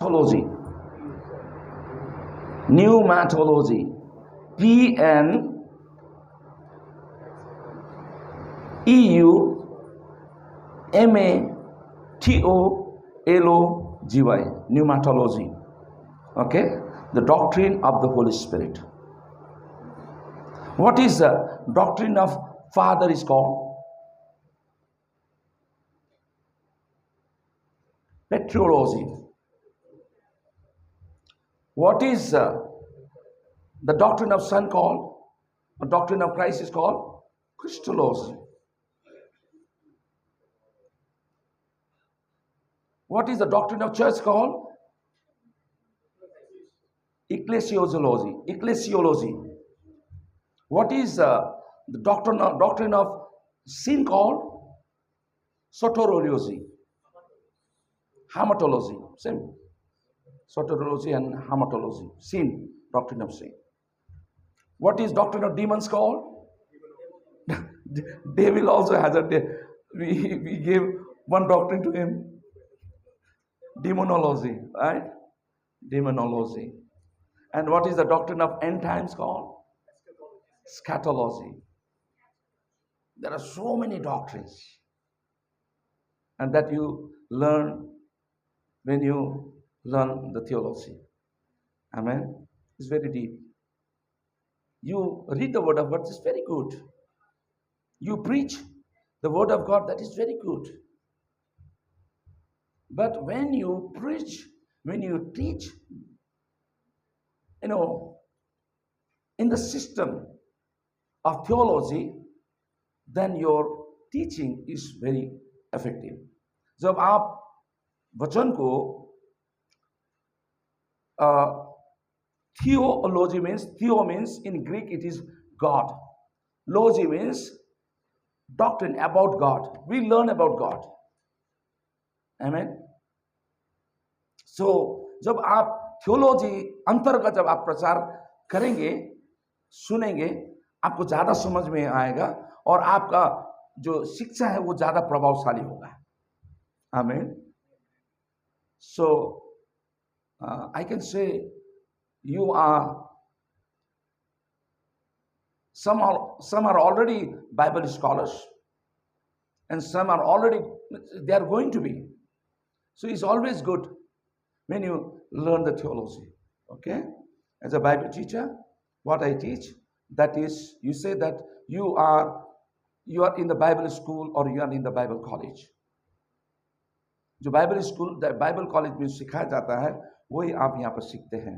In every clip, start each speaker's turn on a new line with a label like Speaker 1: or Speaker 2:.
Speaker 1: Christology, pneumatology, pneumatology, pneumatology. Okay, the doctrine of the Holy Spirit. What is the doctrine of Father is called? Petrology. What is the doctrine of Son called? The doctrine of Christ is called Christology. What is the doctrine of Church called? Ecclesiology. Ecclesiology. What is the doctrine of sin called? Soteriology. Hamartology. Same. Soteriology and hamartology. Sin. Doctrine of sin. What is doctrine of demons called? Devil also has a. We gave one doctrine to him. Demonology, right? Demonology. And what is the doctrine of end times called? Scatology. There are so many doctrines, and that you learn when you learn the theology. Amen. It's very deep. You read the word of God, it's very good. You preach the word of God, that is very good. But when you preach, when you teach, in the system of theology, then your teaching is very effective. जब आप वचन को theology means, theo means in Greek it is God. Logy means doctrine about God. We learn about God. Amen. So जब आप theology अंतर्गत जब आप प्रचार करेंगे, सुनेंगे, आपको ज्यादा समझ में आएगा और आपका जो शिक्षा है वो ज्यादा प्रभावशाली होगा. आमीन. So I can say you are some are already Bible scholars and some are already, they are going to be. So it's always good when you learn the theology. Okay, as a Bible teacher, what I teach, that is, you say that you are in the Bible school or you are in the Bible college. जो Bible school Bible college में सिखाया जाता है वही आप यहाँ पर सीखते हैं.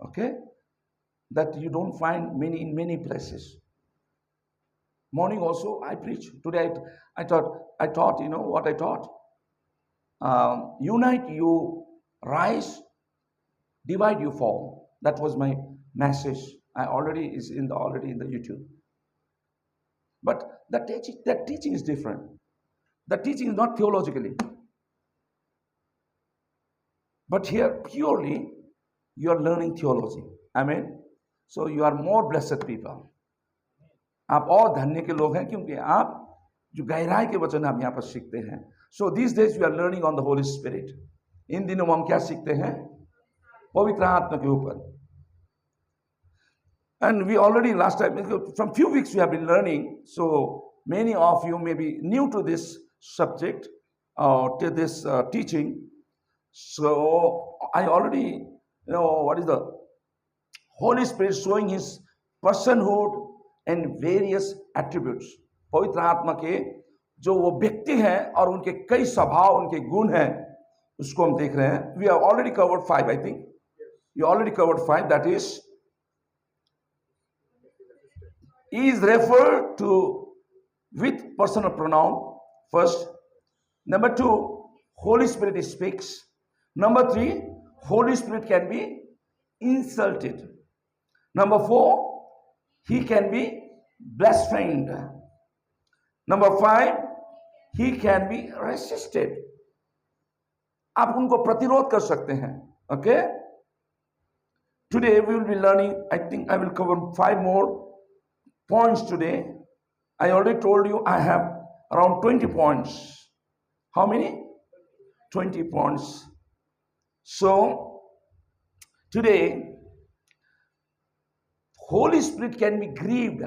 Speaker 1: Okay, that you don't find in many places. Morning also I preach. Today I taught. What I taught. Unite you rise, divide you fall. That was my message. Already in the YouTube. But that teaching is different. The teaching is not theologically. But here purely you are learning theology. Amen. So you are more blessed people. आप और धन्य के लोग हैं क्योंकि आप जो गहराई के वचन आप यहाँ पर सीखते हैं. So these days we are learning on the Holy Spirit. इन दिनों हम क्या सीखते हैं? पवित्र आत्मा के ऊपर. And we already last time, from few weeks we have been learning. So many of you may be new to this subject, to this teaching. So I already what is the Holy Spirit showing His personhood and various attributes. पवित्र आत्मा के जो वो व्यक्ति हैं और उनके कई स्वभाव, उनके गुण हैं, उसको हम देख रहे हैं. We have already covered 5, I think. You already covered 5. That is, He is referred to with personal pronoun first. Number 2, Holy Spirit speaks. Number 3, Holy Spirit can be insulted. Number 4, He can be blasphemed. Number 5, He can be resisted. आप उनको प्रतिरोध कर सकते हैं. Okay? Today we will be learning, I think I will cover 5 more points today. I already told you I have around 20 points. How many? 20 points. So today, Holy Spirit can be grieved.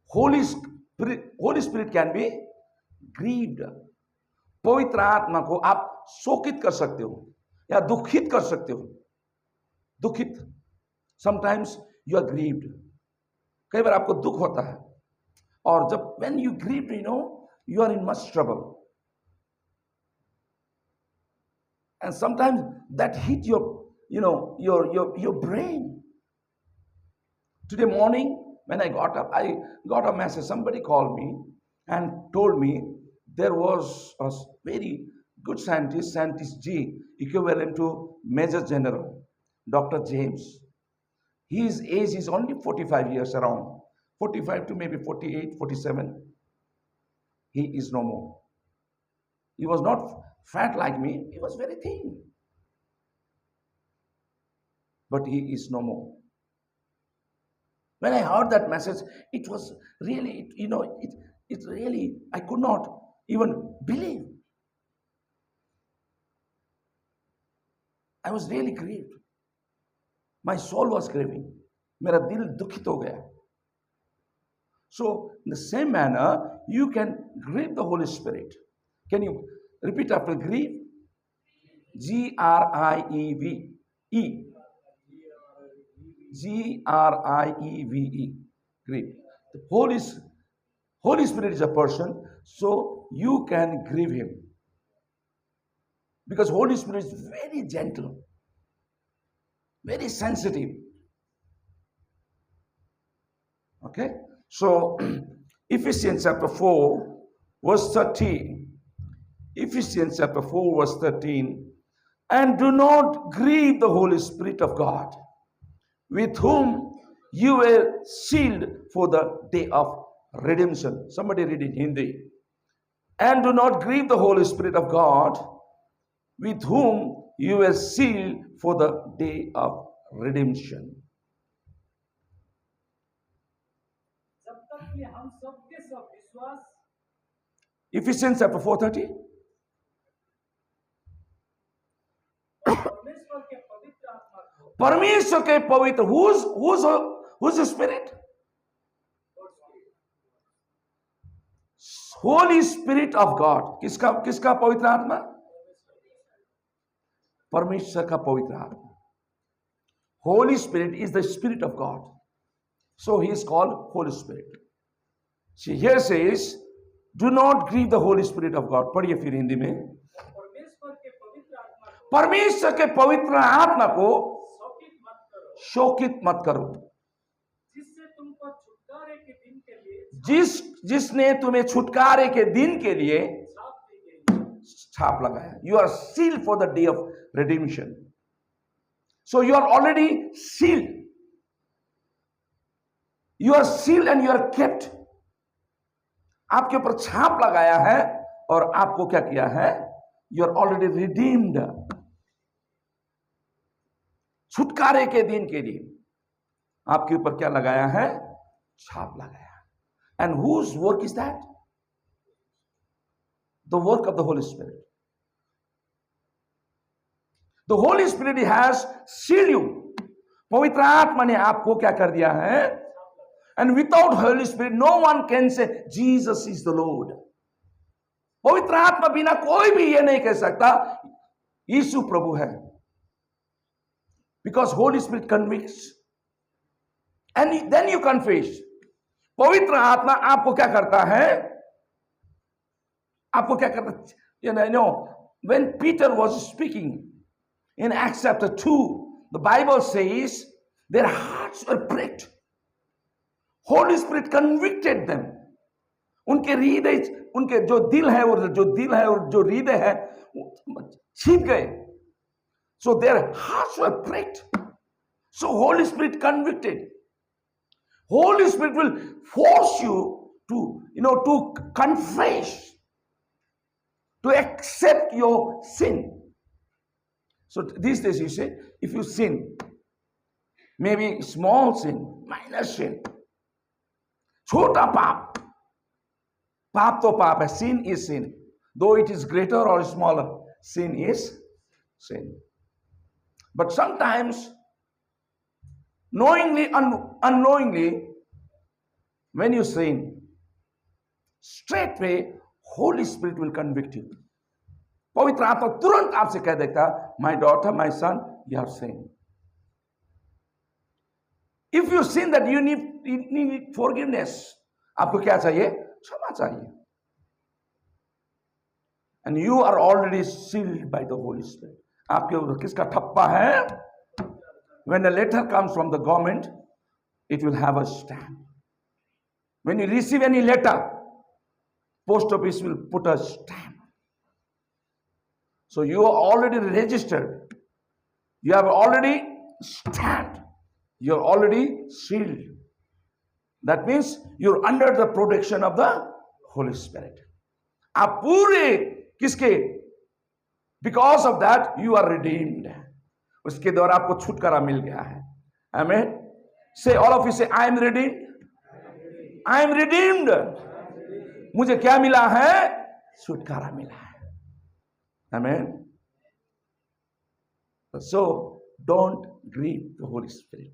Speaker 1: Holy Spirit can be grieved. पवित्र आत्मा को आप शोकित कर सकते हो या दुखित कर सकते हो. दुखित, समटाइम्स यू आर ग्रीव्ड. कई बार आपको दुख होता है, और जब when you grieved, you are in much trouble, and sometimes that hit your brain. Today morning when I got up, I got a message. Somebody called me and told me there was a very good scientist G, equivalent to Major General Dr. James. His age is only 45 years, around 45 to maybe 48, 47. He is no more. He was not fat like me. He was very thin. But he is no more. When I heard that message, it was really, it really, I could not even believe. I was really grieved. My soul was grieving. मेरा दिल दुखित हो गया. So, in the same manner, you can grieve the Holy Spirit. Can you repeat after grieve? G-R-I-E-V-E. G-R-I-E-V-E. Grieve. The Holy Spirit is a person, so you can grieve him. Because Holy Spirit is very gentle, very sensitive. Okay? So, Ephesians chapter 4, verse 13. Ephesians chapter 4, verse 13. And do not grieve the Holy Spirit of God, with whom you were sealed for the day of redemption. Somebody read in Hindi. And do not grieve the Holy Spirit of God, with whom you were sealed for the day of redemption. Ephesians chapter 4:30. परमेश्वर के पवित्र, who's the Spirit? Holy Spirit of God. किसका पवित्र आत्मा? परमेश्वर का पवित्र आत्मा. Holy Spirit is the Spirit of God. So he is called Holy Spirit. See, here says, do not grieve the Holy Spirit of God. पढ़िए फिर हिंदी में. परमेश्वर के पवित्र आत्मा को शोकित मत करो, जिसने तुम्हें छुटकारे के दिन के लिए छाप लगाया. You are sealed for the day of redemption. So you are already sealed. You are sealed and you are kept. आपके ऊपर छाप लगाया है और आपको क्या किया है? You are already redeemed. छुटकारे के दिन के लिए आपके ऊपर क्या लगाया है? छाप लगाया. And whose work is that? The work of the Holy Spirit. The Holy Spirit has sealed you. पवित्र आत्मा ने आपको क्या कर दिया है? And without Holy Spirit, no one can say Jesus is the Lord. पवित्र आत्मा बिना कोई भी ये नहीं कह सकता यीशु प्रभु है. Because Holy Spirit convicts. And then you confess. पवित्र आत्मा आपको क्या करता है? आपको क्या करता? You know, when Peter was speaking in Acts chapter 2, the Bible says their hearts were pricked. Holy Spirit convicted them. उनके हृदय, उनके जो दिल है और जो हृदय है छिप गए. So their hearts were pricked. So Holy Spirit convicted. Holy Spirit will force you to confess, to accept your sin. So these days you say, if you sin, maybe small sin, minor sin, छोटा पाप, पाप तो पाप है, sin is sin. Though it is greater or smaller, sin is sin. But sometimes, knowingly, unknowingly, when you sin, straightway Holy Spirit will convict you. पवित्र आत्मा तुरंत आपसे कह देता, my daughter, my son, you have sinned. If you sin that you need forgiveness, आपको क्या चाहिए? क्षमा चाहिए. And you are already sealed by the Holy Spirit. आपके ऊपर किसका ठप्पा है? When a letter comes from the government, it will have a stamp. When you receive any letter, post office will put a stamp. So you are already registered. You have already stamped. You are already sealed. That means you're under the protection of the Holy Spirit. आप पूरे किसके? Because of that you are redeemed. उसके द्वारा आपको छुटकारा मिल गया है. Amen. Say, all of you say, I am redeemed. I am redeemed. मुझे क्या मिला है? छुटकारा मिला है. Amen. So don't grieve the Holy Spirit.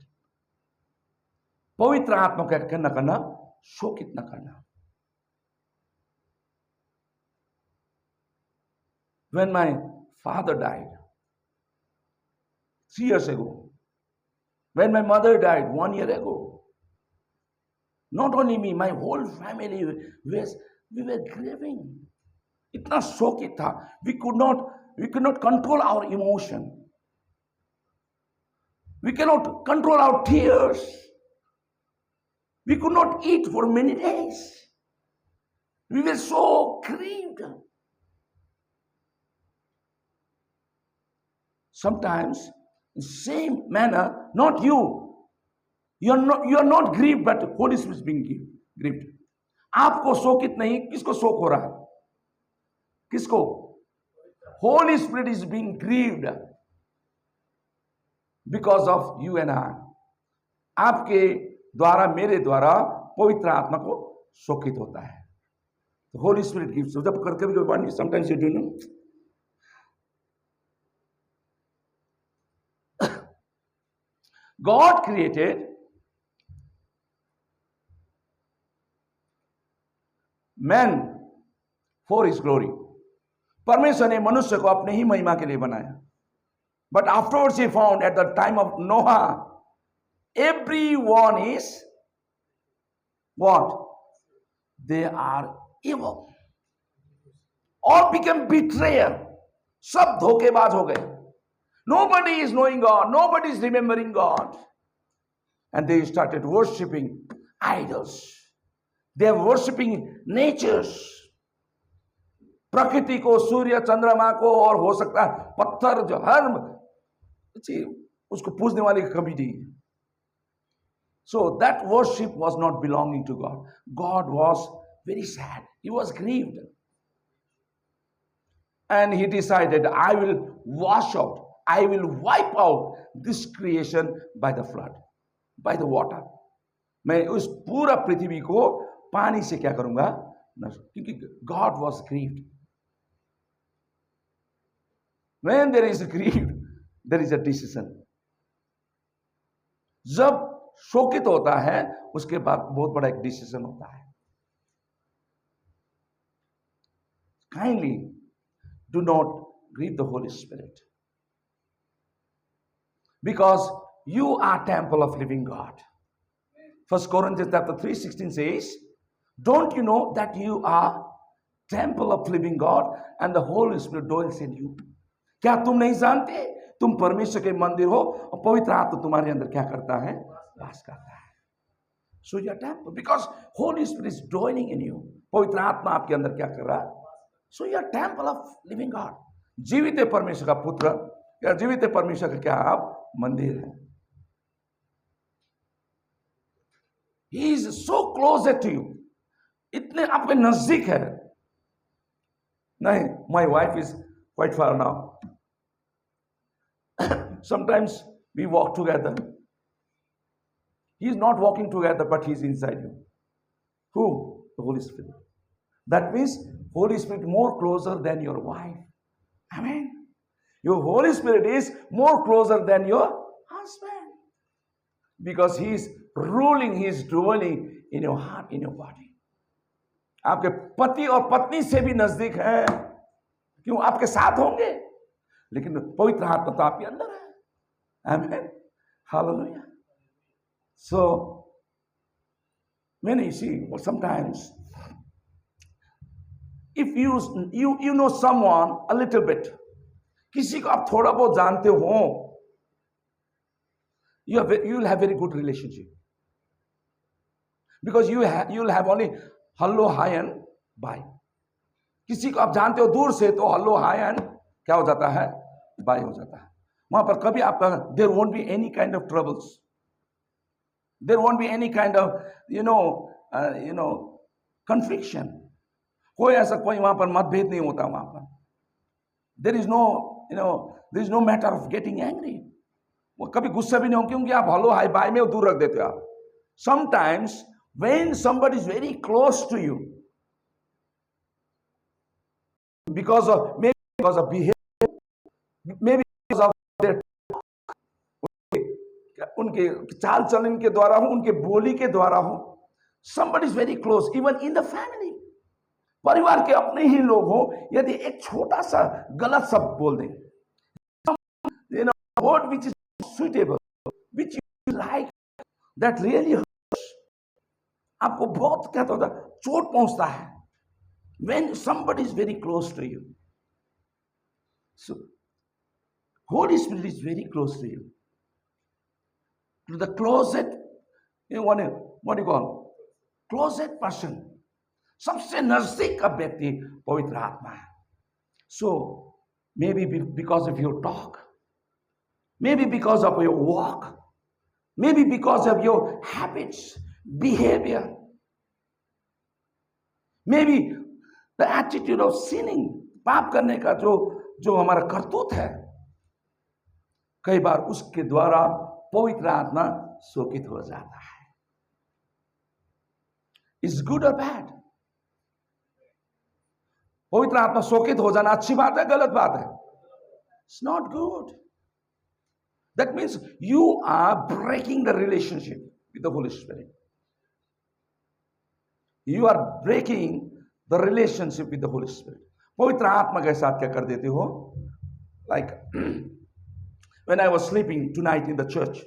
Speaker 1: पवित्र आत्मा का क्या न करना? शोकित न करना. When my father died 3 years ago, when my mother died 1 year ago, not only me, my whole family we were grieving. इतना शोकित था. We could not control our emotion. We cannot control our tears. We could not eat for many days. We were so grieved. Sometimes, in the same manner, not you. You are not grieved, but Holy Spirit is being grieved. आपको शोकित नहीं, किसको शोक हो रहा है? किसको? Holy Spirit is being grieved because of you and I. आपके द्वारा, मेरे द्वारा पवित्र आत्मा को शोकित होता है. The Holy Spirit gives. जब कभी sometimes you do know. God created man for his glory. परमेश्वर ने मनुष्य को अपने ही महिमा के लिए बनाया. But afterwards he found at the time of Noah, everyone is what? They are evil. All became betrayer. सब धोखेबाज हो गए. Nobody is knowing God. Nobody is remembering God. And they started worshipping idols. They are worshipping natures. प्रकृति को, सूर्य चंद्रमा को, और हो सकता है पत्थर, जो हर उसको पूजने वाली committee. So that worship was not belonging to God. God was very sad. He was grieved. And he decided, I will wash out, I will wipe out this creation by the flood, by the water. मैं उस पूरा पृथ्वी को पानी से क्या करूंगा? क्योंकि God was grieved. When there is grief, there is a decision. जब शोकित होता है, उसके बाद बहुत बड़ा एक डिसीजन होता है. Kindly do not grieve the Holy Spirit, because you are temple of living God. 1 Corinthians chapter 3:16 says, don't you know that you are temple of living God and the Holy Spirit dwells in you? क्या तुम नहीं जानते तुम परमेश्वर के मंदिर हो और पवित्र आत्मा तुम्हारे अंदर क्या करता है? वास करता है. So you are temple because Holy Spirit is dwelling in you. पवित्र आत्मा आपके अंदर क्या कर रहा है? So you are temple of living God. जीवित परमेश्वर का पुत्र या जीवित परमेश्वर का क्या आप मंदिर है. He is so closer to you. इतने आपके नजदीक है. नहीं, my wife is quite far now. Sometimes we walk together. He is not walking together, but he is inside you. Who? The Holy Spirit. That means Holy Spirit more closer than your wife. Amen. Your Holy Spirit is more closer than your husband because he is ruling, he is dwelling in your heart, in your body. आपके पति और पत्नी से भी नजदीक है, क्यों? आपके साथ होंगे, लेकिन पवित्र आत्मा तो आपके अंदर है. आमीन, hallelujah. So when you see, well, sometimes if you know someone a little bit, किसी को आप थोड़ा बहुत जानते हो, you will have very good relationship because you will have only hello, hi and bye. किसी को आप जानते हो दूर से तो hello, hi and क्या हो जाता है? Bye हो जाता है. वहां पर कभी आपका there won't be any kind of troubles, there won't be any kind of conviction. कोई ऐसा कोई वहां पर मतभेद नहीं होता. वहां पर there is no matter of getting angry. वो कभी गुस्सा भी नहीं हो, क्योंकि आप हेलो हाय बाय में दूर रख देते हो आप. Sometimes when somebody is very close to you, because of behavior, maybe because of their उनके चाल चलन के द्वारा हो, उनके बोली के द्वारा हो, somebody is very close, even in the family, परिवार के अपने ही लोग हो, यदि एक छोटा सा गलत शब्द बोल दें, word which is suitable, which you like, that really hurts, आपको बहुत क्या होता है, चोट पहुंचता है. When somebody is very close to you, so Holy Spirit is very close to you, to the closet, what do you call closet person, सबसे नजदीक का व्यक्ति पवित्र आत्मा है. So maybe because of your talk, maybe because of your walk, maybe because of your habits, behavior, maybe the attitude of sinning, पाप करने का जो हमारा करतूत है, कई बार उसके द्वारा पवित्र आत्मा शोकित हो जाता है. Is good or bad? पवित्र आत्मा शोकित हो जाना अच्छी बात है, गलत बात है? It's not good. That means you are breaking the relationship with the Holy Spirit. You are breaking the relationship with the Holy Spirit. पवित्र आत्मा के साथ क्या कर देते हो? Like when I was sleeping tonight in the church,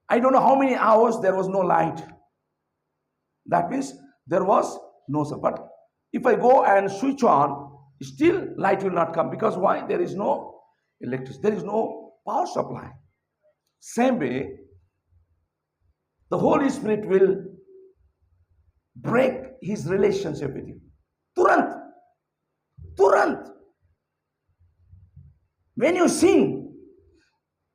Speaker 1: I don't know how many hours there was no light. That means there was no sun. But if I go and switch on, still light will not come. Because why? There is no electricity. There is no power supply. Same way, the Holy Spirit will break his relationship with you. Turant. When you sin,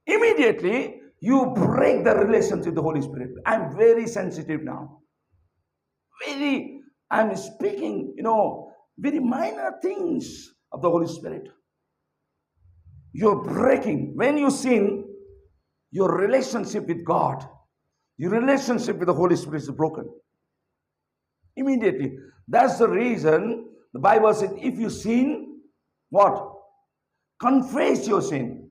Speaker 1: immediately you break the relationship with the Holy Spirit. I'm very sensitive now. I'm speaking, very minor things of the Holy Spirit. You're breaking. When you sin, your relationship with God, your relationship with the Holy Spirit is broken. Immediately. That's the reason the Bible said, if you sin, what? Confess your sin.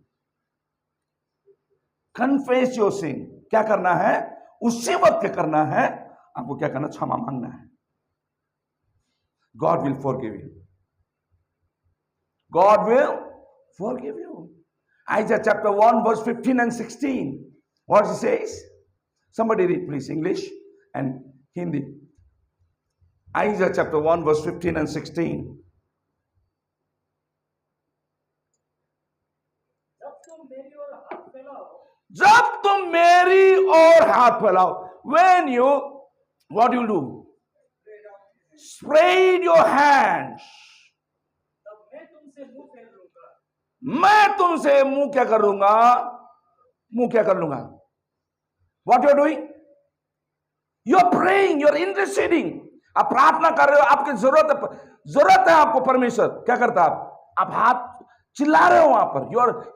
Speaker 1: Confess your sin. क्या करना है? उसी वक्त क्या करना है? आपको क्या करना? क्षमा मांगना है. God will forgive you. God will forgive you. Isaiah chapter 1 verse 15 and 16. What it says? Somebody read please, English and Hindi. Isaiah chapter 1 verse 15 and 16. जब तुम मेरी ओर हाथ फैलाओ, when you, what you do? Spread your hands. मैं तुमसे मुंह क्या कर लूंगा? मुंह क्या कर लूंगा? What you are doing? You are praying, you are interceding. आप प्रार्थना कर रहे हो, आपकी जरूरत है आपको परमेश्वर. क्या करता है आप हाथ चिल्ला रहे हो वहां पर.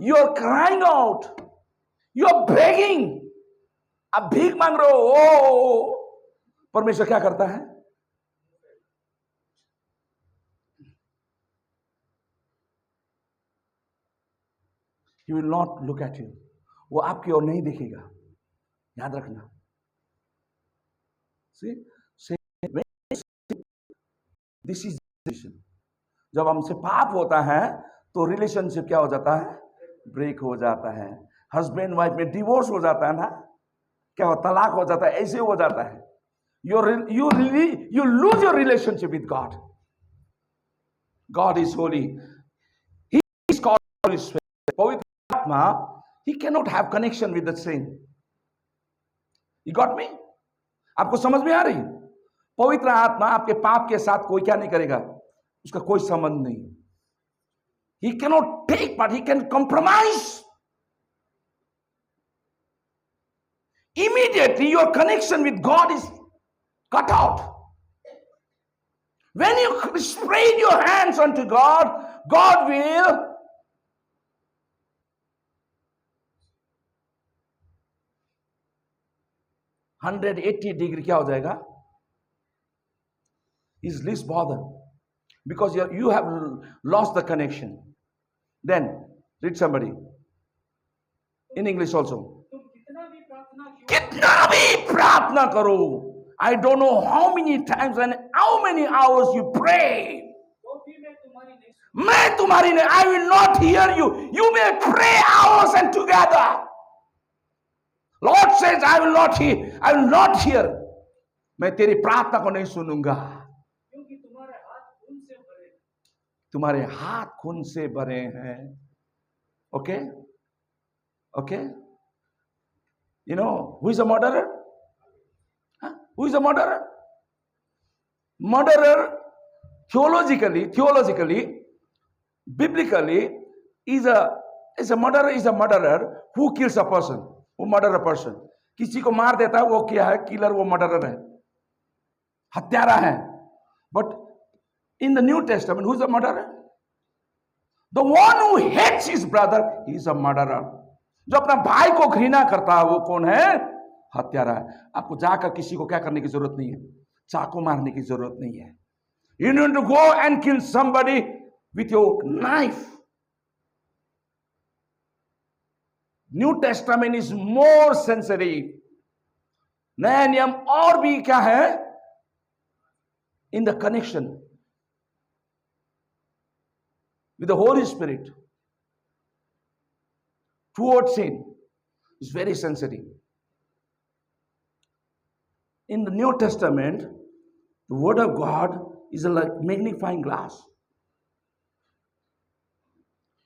Speaker 1: You are crying out. You are begging. आप भीख मांग रहे हो. ओ परमेश्वर क्या करता है? He will not look at you. वो आपकी ओर नहीं देखेगा. याद रखना. See, this is relation. जब हमसे पाप होता है तो रिलेशनशिप क्या हो जाता है? ब्रेक हो जाता है. हस्बैंड वाइफ में डिवोर्स हो जाता है ना, क्या हो, तलाक हो जाता है, ऐसे हो जाता है. You lose your relationship with God. God is holy. He is called Holy Spirit. पवित्र आत्मा, he cannot have connection with the sin. You got me? आपको समझ में आ रही? पवित्र आत्मा आपके पाप के साथ कोई क्या नहीं करेगा, उसका कोई संबंध नहीं. He cannot take part, he can compromise. Immediately your connection with God is cut out. When you spread your hands unto God, God will (180° क्या हो जाएगा? Is least bother because you have lost the connection. Then read somebody in English also. कितना भी प्रार्थना करो. I don't know how many times and how many hours you pray. मैं तुम्हारी नहीं, I will not hear you. You may pray hours and together. Lord says, I will not hear. I will not hear. मैं तेरी प्रार्थना को नहीं सुनूंगा. तुम्हारे हाथ खून से भरे हैं. Okay? Okay? You know who is a murderer? Huh? Who is a murderer? Murderer, theologically, biblically, is a murderer who kills a person. Who murder a person? किसी को मार देता है, वो क्या है? Killer, वो murderer है, हत्यारा है. But in the New Testament, who is a murderer? The one who hates his brother, he is a murderer. जो अपना भाई को घृणा करता है वो कौन है? हत्यारा है. आपको जाकर किसी को क्या करने की जरूरत नहीं है, चाकू मारने की जरूरत नहीं है. You need to go and kill somebody with your knife. New Testament is more sensitive. नया नियम और भी क्या है? In the connection with the Holy Spirit towards sin is very sensitive. In the New Testament, the Word of God is like magnifying glass.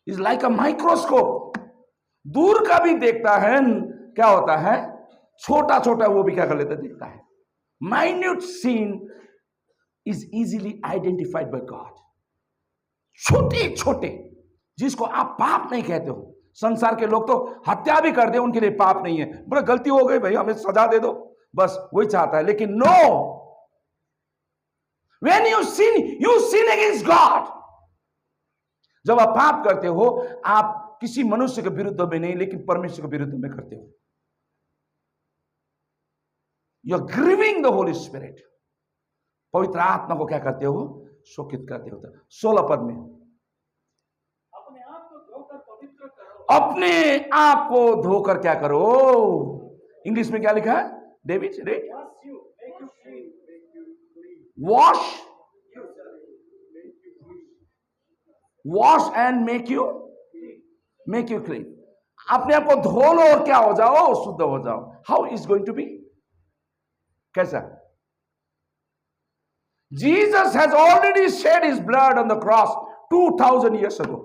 Speaker 1: It's like a microscope. दूर का भी देखता है, क्या होता है? छोटा छोटा वो भी क्या कर लेता है? देखता है. Minute sin is easily identified by God. छोटे छोटे जिसको आप पाप नहीं कहते हो. संसार के लोग तो हत्या भी कर दे, उनके लिए पाप नहीं है. बड़ा गलती हो गई भाई, हमें सजा दे दो, बस वही चाहता है. लेकिन no, when you sin against God. जब आप पाप करते हो, आप किसी मनुष्य के विरुद्ध में नहीं, लेकिन परमेश्वर के विरुद्ध में करते हो. You are grieving the Holy Spirit. पवित्र आत्मा को क्या करते हो? शोकित करते हो. 16 पद में अपने आप को धोकर क्या करो? इंग्लिश में क्या लिखा है? David red, wash and make you clean. अपने आप को धो लो और क्या हो जाओ? शुद्ध हो जाओ. How is going to be? कैसा? Jesus has already shed his blood on the cross 2000 years ago.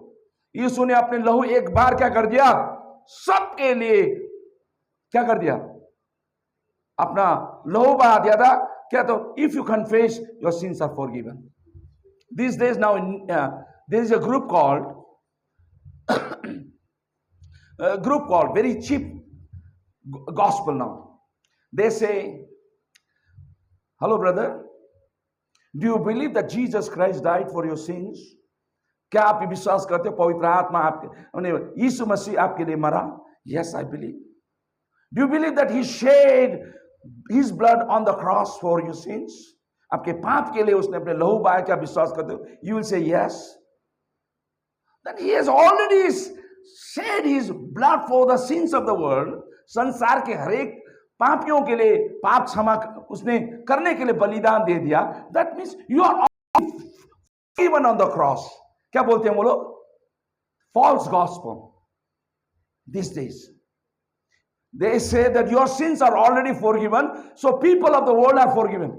Speaker 1: यीशु ने अपने लहू एक बार क्या कर दिया? सबके लिए क्या कर दिया? अपना लहू बहा दिया था. क्या? तो if you confess, your sins are forgiven. These days now there is a group called very cheap gospel now. They say, hello brother, do you believe that Jesus Christ died for your sins? क्या आप विश्वास करते हो पवित्र आत्मा आपके, यीशु मसीह आपके लिए मरा? Yes, I believe. Do you believe that he shed his blood on the cross for your sins? आपके पाप के लिए उसने अपने लहू बहाया. क्या विश्वास करते हो? You will say yes. That he has already shed his blood for the sins of the world, संसार के हरेक पापियों के लिए पाप क्षमा उसने करने के लिए बलिदान दे दिया. That means you are given on the cross. क्या बोलते हैं वो लोग? False gospel. These days they say that your sins are already forgiven, so people of the world are forgiven.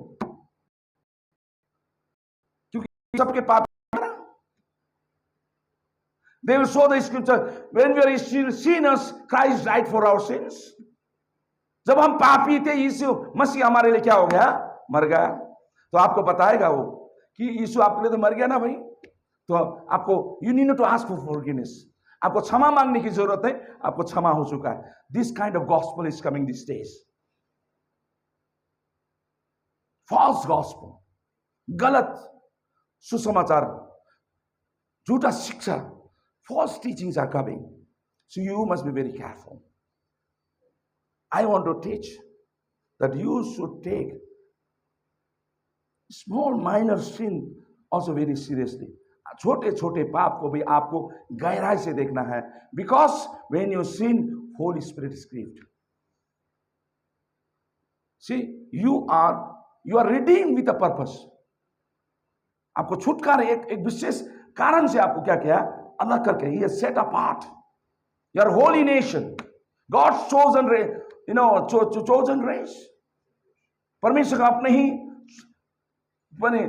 Speaker 1: क्योंकि सबके पाप. They will show the scripture, when we are still sinners, Christ died for our sins. जब हम पापी थे, यीशु मसीह हमारे लिए क्या हो गया? मर गया. तो आपको बताएगा वो कि यीशु आपके लिए तो मर गया ना भाई. तो आपको you need to ask for forgiveness. आपको क्षमा मांगने की जरूरत है. आपको क्षमा हो चुका है. This kind of gospel is coming these days. False gospel, गलत सुसमाचार, झूठा शिक्षा, false teachings are coming. So you must be very careful. I want to teach that you should take small minor sin also very seriously. छोटे छोटे पाप को भी आपको गहराई से देखना है. Because when you sin, Holy Spirit is grieved. See, you are redeemed with a purpose. आपको छुटकारा एक विशेष कारण से आपको क्या किया? अलग करके. He has set apart. You are a holy nation, God's chosen race. chosen race. परमेश्वर का अपने ही बने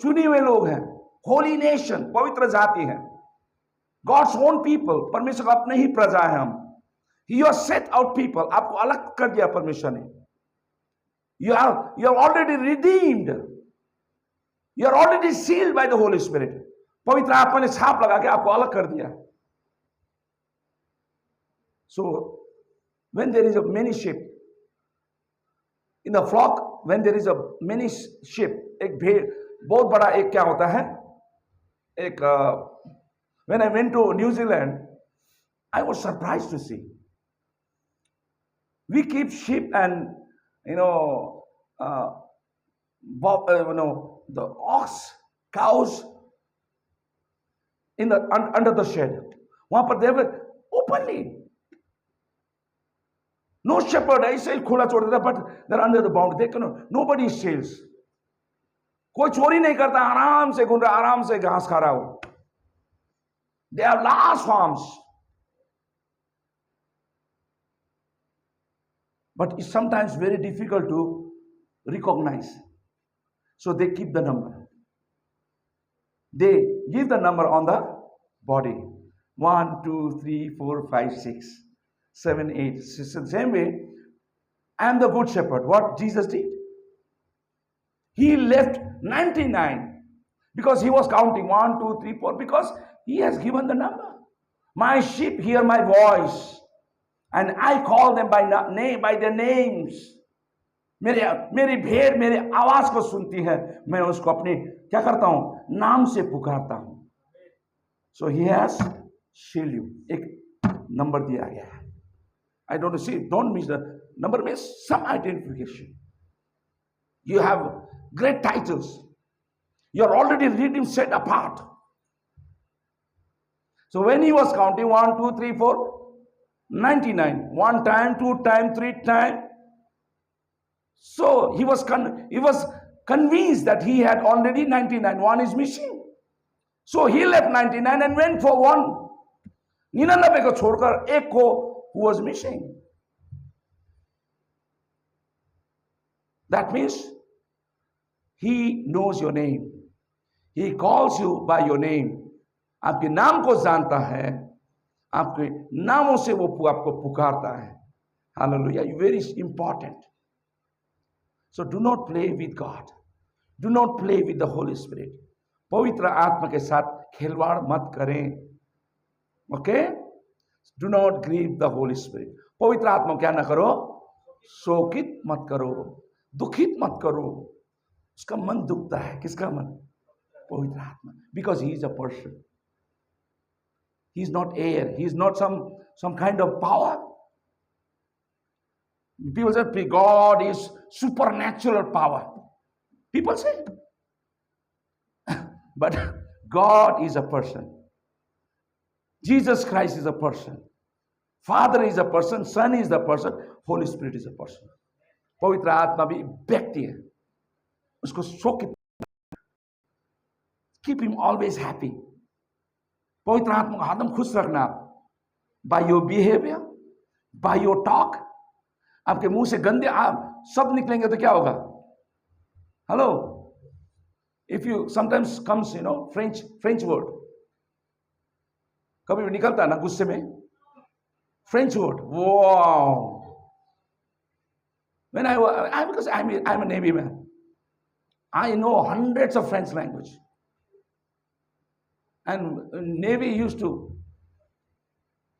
Speaker 1: चुने हुए लोग हैं. होली नेशन, पवित्र जाति है. God's own people, परमेश्वर का अपने ही प्रजा है हम. You are set out people. आपको अलग कर दिया परमेश्वर ने. You are already redeemed. You are already sealed by the Holy Spirit. पवित्र आत्मा ने छाप लगा के आपको अलग कर दिया. So when there is a many sheep in the flock, when there is a many sheep, एक भेड़ बहुत बड़ा एक क्या होता है? एक when I went to New Zealand, I was surprised to see. We keep sheep and the ox, cows in the under the shed. वहां पर they were openly. No shepherd ऐसे ही खुला छोड़ देता, but they're under the boundary. They cannot. Nobody steals. कोई चोरी नहीं करता. आराम से घूम रहा, आराम से घास खा रहा हो. They are large farms, but it's sometimes very difficult to recognize. So they keep the number. They give the number on the body. 1, 2, 3, 4, 5, 6, 7, 8. It's the same way. I am the good shepherd. What Jesus did? He left 99 because he was counting 1, 2, 3, 4, because he has given the number. My sheep hear my voice and I call them by name, by their names. मेरी भेड़ मेरे आवाज को सुनती है, मैं उसको अपने क्या करता हूं? नाम से पुकारता हूं. So he has shield you. एक नंबर दिया गया है. I don't see. Don't miss the number. Means some identification. You have great titles. You are already redeemed, set apart. So when he was counting 1, 2, 3, 4, 99. 1 time, 2 time, 3 time. So he was convinced that he had already 99. One is missing. So he left 99 and went for one. 99 को छोड़कर एक को who was missing. That means he knows your name. He calls you by your name. आपके नाम को जानता है. आपके नामों से वो आपको पुकारता है. Hallelujah. Very important. So do not play with God. Do not play with the Holy Spirit. पवित्र आत्मा के साथ खिलवाड़ मत करें. Okay? Do not grieve the Holy Spirit. पवित्र आत्मा क्या ना करो? शोकित मत करो, दुखित मत करो. उसका मन दुखता है. किसका मन? पवित्र आत्मा. Because he is a person. He is not air. He is not some kind of power. People say God is supernatural power. People say. But God is a person. Jesus Christ is a person. Father is a person, Son is the person, Holy Spirit is a person. पवित्र आत्मा भी व्यक्ति है, उसको शोकित, keep him always happy. पवित्र आत्मा को हरदम खुश रखना, by your behavior, by your talk. आपके मुंह से गंदे आप सब निकलेंगे तो क्या होगा? Hello, if you sometimes comes French word, कभी भी निकलता है ना गुस्से में, French word, wow. When because I'm a Navy man, I know hundreds of French language, and Navy used to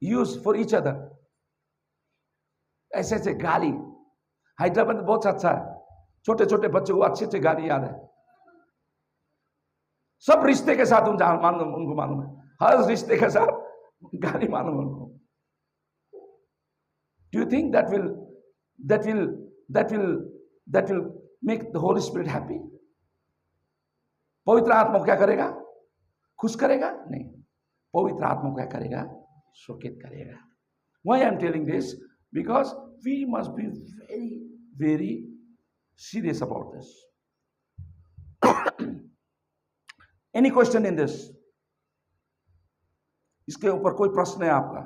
Speaker 1: use for each other. ऐसे ऐसे गाली, हैदराबाद में बहुत अच्छा है, छोटे छोटे बच्चों को अच्छे अच्छे गाली याद है, सब रिश्ते के साथ उनको मालूम है, हर रिश्ते के साथ गाली मालूम है उनको. Do you think that will make the Holy Spirit happy? पवित्र आत्मा को क्या करेगा? खुश करेगा? नहीं. पवित्र आत्मा को क्या करेगा? शोकित करेगा. Why I am telling this? Because we must be very, very serious about this. Any question in this? इसके ऊपर कोई प्रश्न है आपका?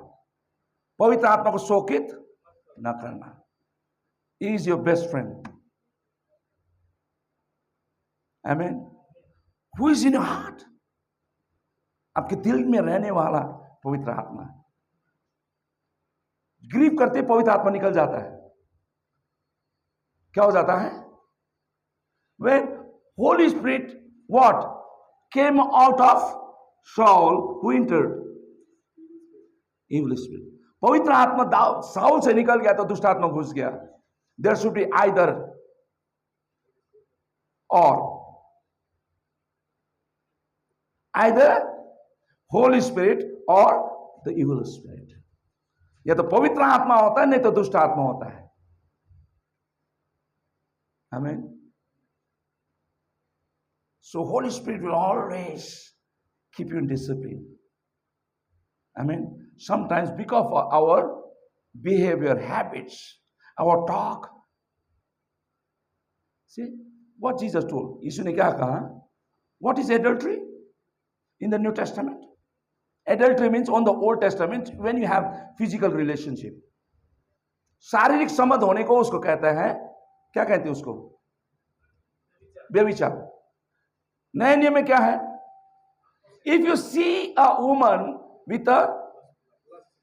Speaker 1: पवित्र आत्मा को शोकित ना करना. He is your best friend. Amen. Who is in your heart? आपके दिल में रहने वाला पवित्र आत्मा. ग्रीव करते पवित्र आत्मा निकल जाता है. क्या हो जाता है? When Holy Spirit what came out of Saul, who entered? Evil spirit. पवित्र आत्मा साउल से निकल गया तो दुष्ट आत्मा घुस गया. There should be either or. Either Holy Spirit or the evil spirit. या तो पवित्र आत्मा होता है, नहीं तो दुष्ट आत्मा होता है. Amen. So Holy Spirit will always keep you in discipline. Amen. Sometimes because of our behavior, habits, our talk. See what Jesus told. यीशु ने क्या कहा? What is adultery in the New Testament? Adultery means on the Old Testament when you have physical relationship. शारीरिक संबंध होने को उसको कहता है, क्या कहते हैं उसको? व्यभिचार. नए नियम में क्या है? If you see a woman with a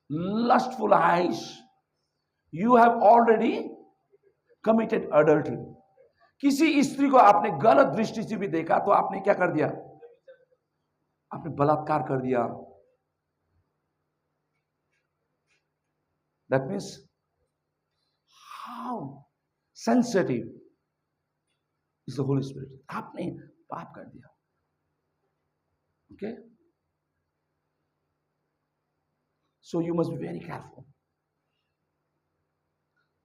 Speaker 1: lustful eyes, you have already committed adultery. किसी स्त्री को आपने गलत दृष्टि से भी देखा तो आपने क्या कर दिया? आपने बलात्कार कर दिया. That means how sensitive is the Holy Spirit. आपने पाप कर दिया. Okay? So you must be very careful.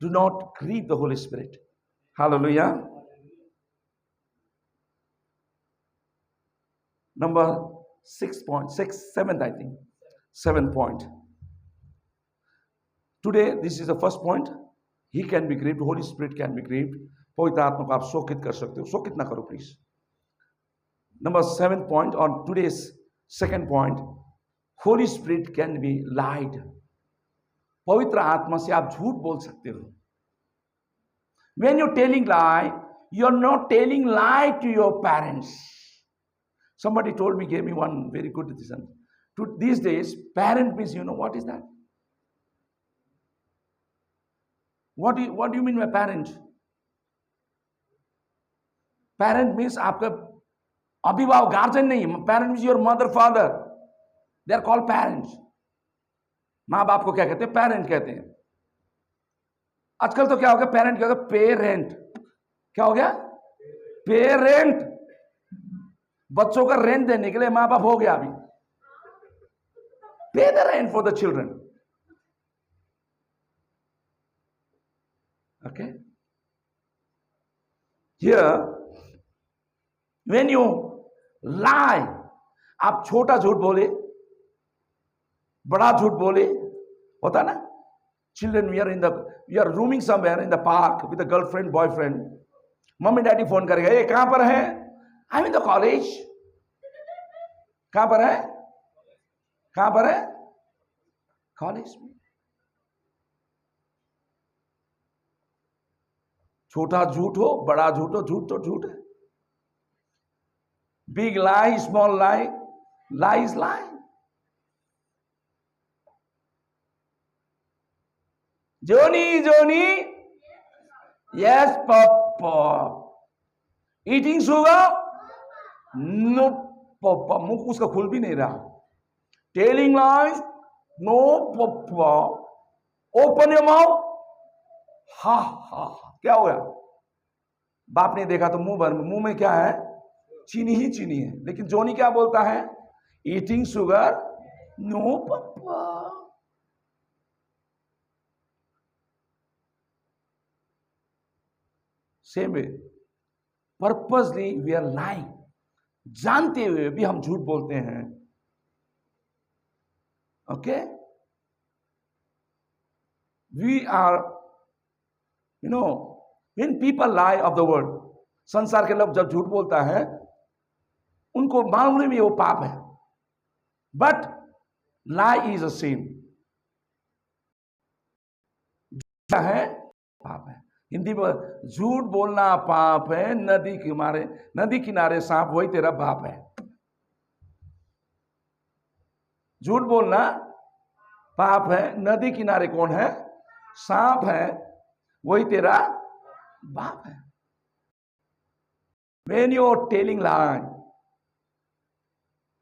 Speaker 1: Do not grieve the Holy Spirit. Hallelujah. Number 7th, I think. 7th point. Today, this is the first point. He can be grieved. Holy Spirit can be grieved. पवित्र आत्मा को आप शोकित कर सकते हो. शोकित ना करो please. Number 7th point on today's second point. Holy Spirit can be lied. पवित्र आत्मा से आप झूठ बोल सकते हो. When you're telling lie, you're not telling lie to your parents. Somebody told me, gave me one very good decision. These days, parent means, what is that? What do you mean by parent? Parent means आपका अभिभावक, guardian नहीं. Parent means your mother, father. They are called parents. माँ बाप को क्या कहते हैं? Parent कहते हैं. आजकल तो क्या हो गया? पेरेंट क्या हो गया? पेरेंट. क्या हो गया? पेरेंट. बच्चों का रेंट देने के लिए माँ बाप हो गया अभी. Pay the rent for the children. Okay? Here, when you lie, आप छोटा झूठ बोले, बड़ा झूठ बोले, होता ना। Children, we are roaming somewhere in the park with the girlfriend boyfriend, mummy daddy phone करेगा, ये कहां पर है? I mean the college. कहां पर है? कहां पर है? कॉलेज में। छोटा झूठ हो, बड़ा झूठ हो, झूठ तो झूठ है। Big lie, small lie, lie is lie. Johnny Johnny, yes papa. Eating sugar, no papa. मुंह उसका खुल भी नहीं रहा। Telling lies, no papa. Open your mouth, ha ha. क्या हो गया? बाप ने देखा तो मुंह में क्या है? चीनी ही चीनी है। लेकिन जोनी क्या बोलता है? Eating sugar, no papa. Same way, purposely we are lying, जानते हुए भी हम झूठ बोलते हैं। Okay, we are, you know, when people lie of the world, संसार के लोग जब झूठ बोलता है, उनको मालूम नहीं वो पाप है, बट लाई इज अ सिन। है पाप है। हिंदी में झूठ बोलना पाप है। नदी किनारे सांप, वही तेरा बाप है। झूठ बोलना पाप है। नदी किनारे कौन है? सांप है, वही तेरा बाप है। When you're telling lie,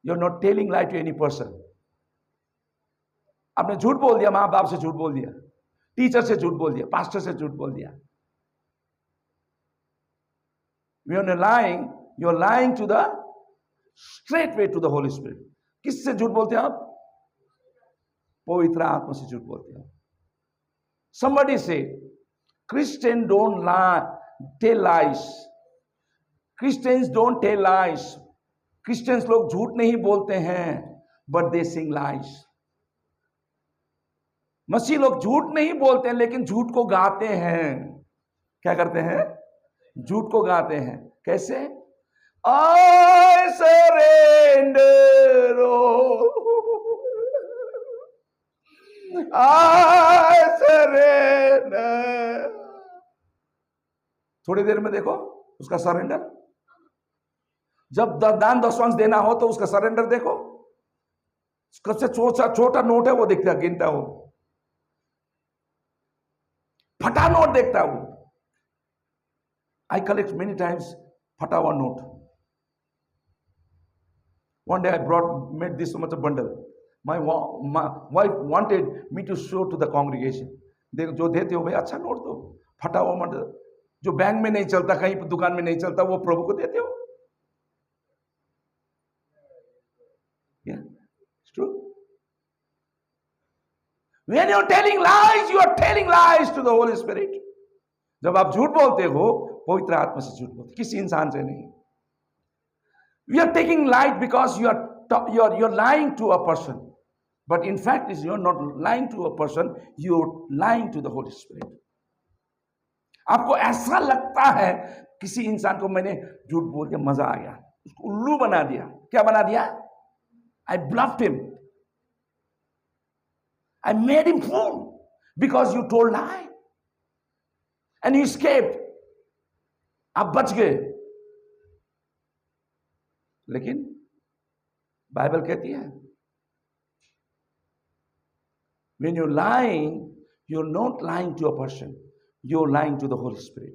Speaker 1: you're not telling lie to any person. आपने झूठ बोल दिया, मां बाप से झूठ बोल दिया, टीचर से झूठ बोल दिया, पास्टर से झूठ बोल दिया। When you're lying to the straight way to the Holy Spirit. किससे झूठ बोलते हैं आप? पवित्र आत्मा से झूठ बोलते हैं। Somebody say, Christians don't lie, tell lies. Christians don't tell lies. Christians लोग झूठ नहीं बोलते हैं, but they sing lies. मसीह लोग झूठ नहीं बोलते हैं, लेकिन झूठ को गाते हैं। क्या करते हैं? झूठ को गाते हैं। कैसे? I surrender, I surrender। थोड़ी देर में देखो उसका सरेंडर। जब दान दशवांश देना हो तो उसका सरेंडर देखो। सबसे छोटा नोट है वो दिखता, गिनता हो, फटा नोट देखता है वो। I collect many times फटा हुआ note. One day I made this so much a bundle. My wife wanted me to show to the congregation. देखो जो देते हो भाई अच्छा नोट दो, फटा हुआ मत, जो बैंक में नहीं चलता, कहीं दुकान में नहीं चलता, वो प्रभु को देते हो। Yeah, it's true. When you're telling lies, you are telling lies to the Holy Spirit. जब आप झूठ बोलते हो, पवित्र आत्मा से झूठ बोलते, किसी इंसान से नहीं। We are taking light because you're lying to a person, but in fact you're not lying to a person, you're lying to the Holy Spirit. आपको ऐसा लगता है किसी इंसान को मैंने झूठ बोल दिया, मजा आ गया, उसको उल्लू बना दिया। क्या बना दिया? I bluffed him. I made him fool because you told lie and he escaped. आप बच गए। लेकिन बाइबल कहती है, when you're lying, you're not lying to a person, you're lying to the Holy Spirit.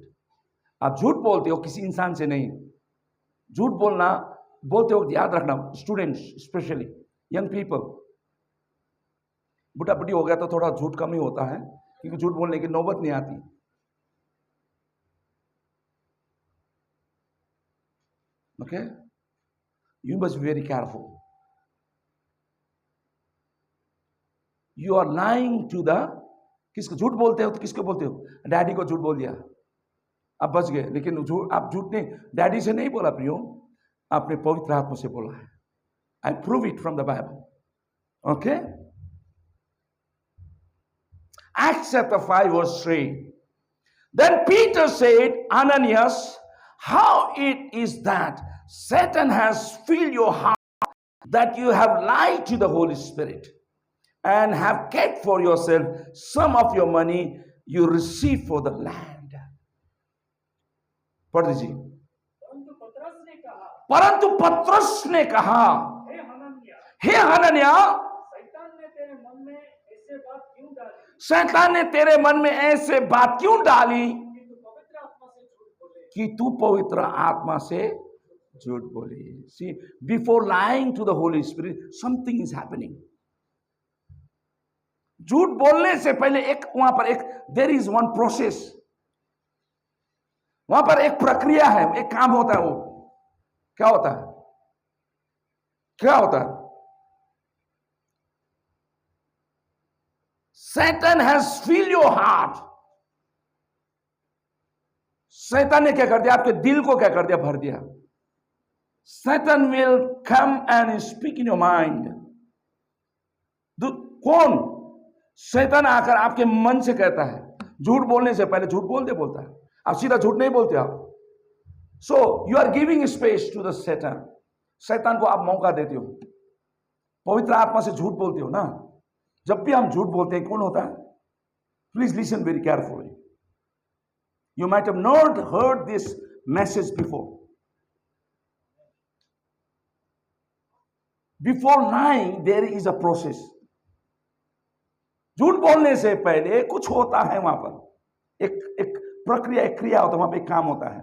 Speaker 1: आप झूठ बोलते हो, किसी इंसान से नहीं। झूठ बोलना बोलते वक्त याद रखना, स्टूडेंट्स स्पेशली, यंग पीपल। बुढ़ा बुढ़ी हो गया तो थोड़ा झूठ कम ही होता है, क्योंकि झूठ बोलने की नौबत नहीं आती। Okay, you must be very careful. You are lying to the, किसको झूठ बोलते हो? तो किसको बोलते हो? डैडी को झूठ बोल दिया, आप बच गए। लेकिन आप झूठ नहीं, डैडी से नहीं बोला प्रियो, आपने पवित्र आत्मा से बोला है। I prove it from the Bible. Okay? Acts chapter 5 verse 3. Then Peter said, Ananias, how it is that Satan has filled your heart that you have lied to the Holy Spirit and have kept for yourself some of your money you received for the land. पढ़ दीजिए. परंतु पतरस ने कहा, हे Hananya, शैतान ने तेरे मन में ऐसे बात क्यों डाली कि तू पवित्र आत्मा से झूठ बोली. See, before lying to the Holy Spirit, something is happening. झूठ बोलने से पहले एक वहां पर एक there is one process. वहां पर एक प्रक्रिया है, एक काम होता है. वो क्या होता है? क्या होता है? Satan has filled your heart. शैतान ने क्या कर दिया? आपके दिल को क्या कर दिया? भर दिया. Satan will come and speak in your mind. कौन? शैतान आकर आपके मन से कहता है. झूठ बोलने से पहले झूठ बोलता है. आप सीधा झूठ नहीं बोलते आप. So you are giving space to the Satan. शैतान को आप मौका देते हो. पवित्र आत्मा से झूठ बोलते हो ना. जब भी हम झूठ बोलते हैं कौन होता है? Please listen very carefully. You might have not heard this message before. Before lying, there is a process. झूठ बोलने से पहले कुछ होता है वहां पर. एक प्रक्रिया, एक क्रिया होता है. वहां पे एक काम होता है.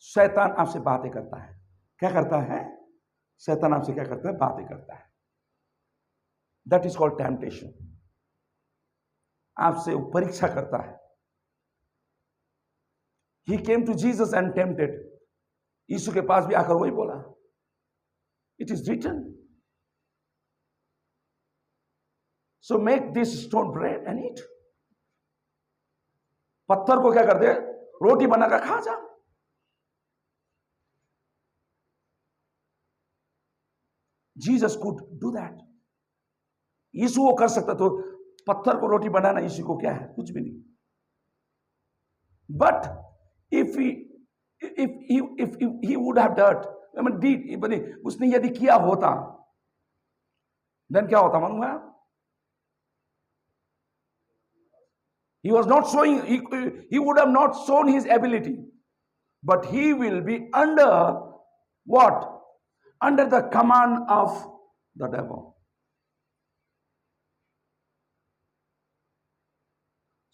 Speaker 1: शैतान आपसे बातें करता है. क्या करता है? शैतान आपसे क्या करता है? बातें करता है. That is called temptation. आपसे वो परीक्षा करता है. He came to Jesus and tempted. यीशु के पास भी आकर वही बोला. It is written. So make this stone bread and eat. पत्थर को क्या कर दे? रोटी बनाकर खा जा. Jesus could do that. यीशु वो कर सकता. तो पत्थर को रोटी बनाना यीशु को क्या है? कुछ भी नहीं. But if he would have done, I mean, उसने यदि किया होता, then क्या होता मालूम है? He was not showing, he would have not shown his ability, but he will be under what? Under the command of the devil.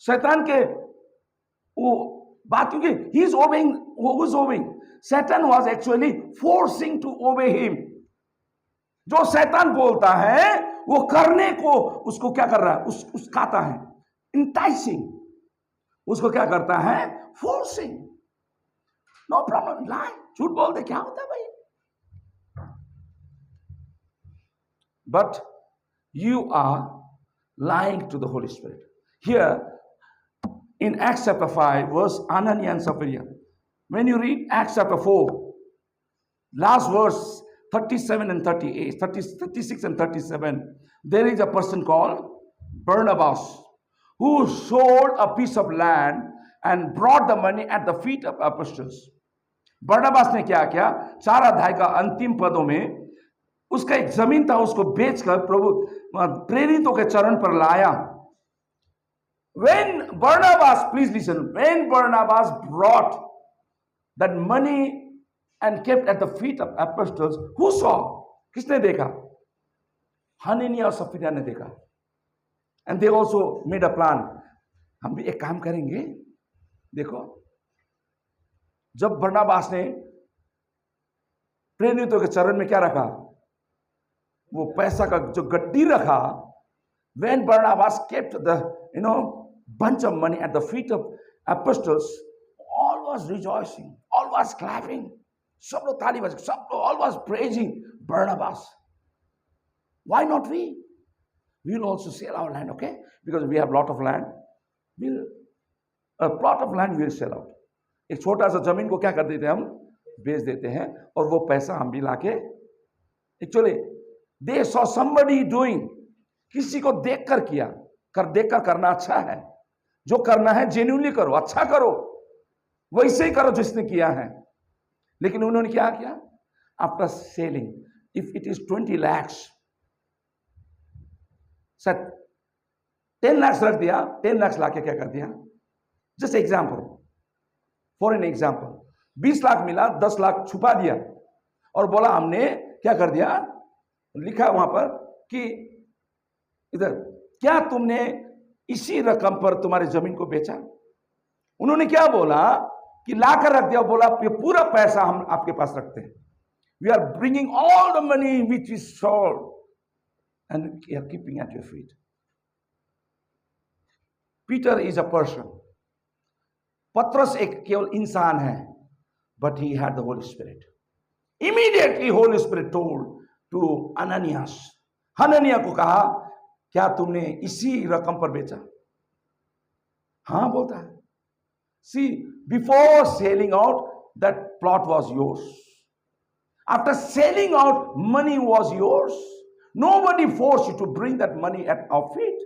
Speaker 1: शैतान के वो बात, क्योंकि he is obeying. Who is obeying? Satan was actually forcing to obey him. जो शैतान बोलता है वो करने को उसको क्या कर रहा है? उसकाता है. Enticing. उसको क्या करता है? Forcing. No problem. Lie. झूठ बोल दे. क्या होता है भाई? But you are lying to the Holy Spirit. Here in Acts chapter 5, verse Ananias and Sapphira. When you read Acts chapter 4, last verse 37 and 38, 36 and 37, there is a person called Barnabas who sold a piece of land and brought the money at the feet of apostles. बरनबास ने क्या किया? 4 अध्याय का अंतिम पदों में उसका एक जमीन था, उसको बेचकर प्रभु प्रेरितों के चरण पर लाया. When Barnabas, please listen, when Barnabas brought that money and kept at the feet of apostles, who saw? किसने देखा? हननिया और सफीरा ने देखा. And they also made a plan. हम भी एक काम करेंगे. देखो, जब बरनबास ने प्रेरितों के चरण में क्या रखा? वो पैसा का जो गड्डी रखा. When Barnabas kept the bunch of money at the feet of apostles, all was rejoicing, all was clapping. सब लोग ताली बजा, सब लोग all was praising Barnabas. Why not we? We will also sell our land, okay? Because we have lot of land. A plot of land we will sell out. एक छोटा सा जमीन को क्या कर देते हैं? हम बेच देते हैं और वो पैसा हम भी लाके. Actually, they saw somebody doing. किसी को देखकर किया. देखकर करना अच्छा है। जो करना है जेन्युइनली करो, अच्छा करो, वैसे ही करो जिसने किया है। लेकिन उन्होंने क्या किया? After selling, if it is 20 lakhs, sir 10 lakhs रख दिया, 10 lakhs लाके क्या कर दिया? Just example, for an example, 20 lakh मिला, 10 लाख छुपा दिया और बोला हमने क्या कर दिया, लिखा वहां पर कि इधर, क्या तुमने इसी रकम पर तुम्हारी जमीन को बेचा? उन्होंने क्या बोला कि लाकर रख दिया, बोला ये पूरा पैसा हम आपके पास रखते हैं, we are bringing all the money which is sold and we are keeping at your feet. Peter is a person, पत्रस एक केवल इंसान है, but he had the Holy Spirit. Immediately Holy Spirit told to Ananias, हननिया को कहा क्या तुमने इसी रकम पर बेचा? हां बोलता है। See, before selling out that plot was yours, after selling out money was yours, nobody force you to bring that money at our feet.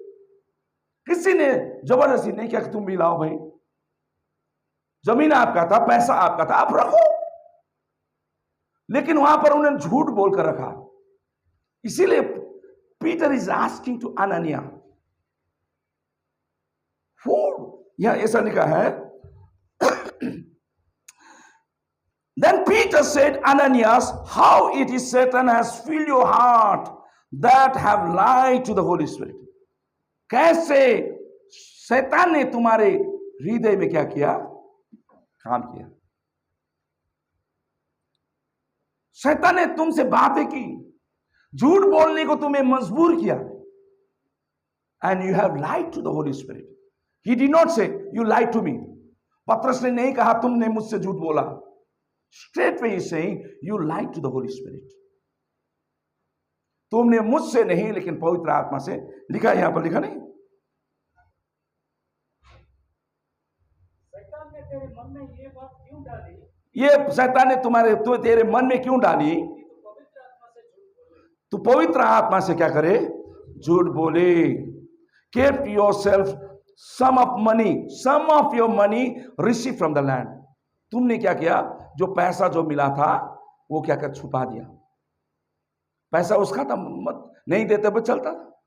Speaker 1: किसी ने जबरदस्ती नहीं किया कि तुम भी लाओ भाई, जमीन आपका था, पैसा आपका था, आप रखो। लेकिन वहां पर उन्होंने झूठ बोलकर रखा। इसीलिए Peter is asking to Ananias for, यहां ऐसा लिखा है, then Peter said, Ananias, how it is Satan has filled your heart that have lied to the Holy Spirit। कैसे शैतान ने तुम्हारे हृदय में क्या किया? काम किया। शैतान ने तुमसे बातें की, झूठ बोलने को तुम्हें मजबूर किया, and you have lied to the Holy Spirit. He did not say you lied to me. पत्रस ने नहीं कहा तुमने मुझसे झूठ बोला, straight way is saying you lied to the Holy Spirit. तुमने मुझसे नहीं लेकिन पवित्र आत्मा से, लिखा यहां पर, लिखा नहीं?
Speaker 2: शैतान ने तेरे मन में ये बात क्यों डाली?
Speaker 1: ये शैतान ने तेरे मन में क्यों डाली? तू पवित्र आत्मा से क्या करे? झूठ बोले। Keep yourself some of your money received from the land। तुमने क्या किया? जो पैसा जो मिला था वो क्या कर छुपा दिया। पैसा उसका था, मत नहीं देते हुए चलता था,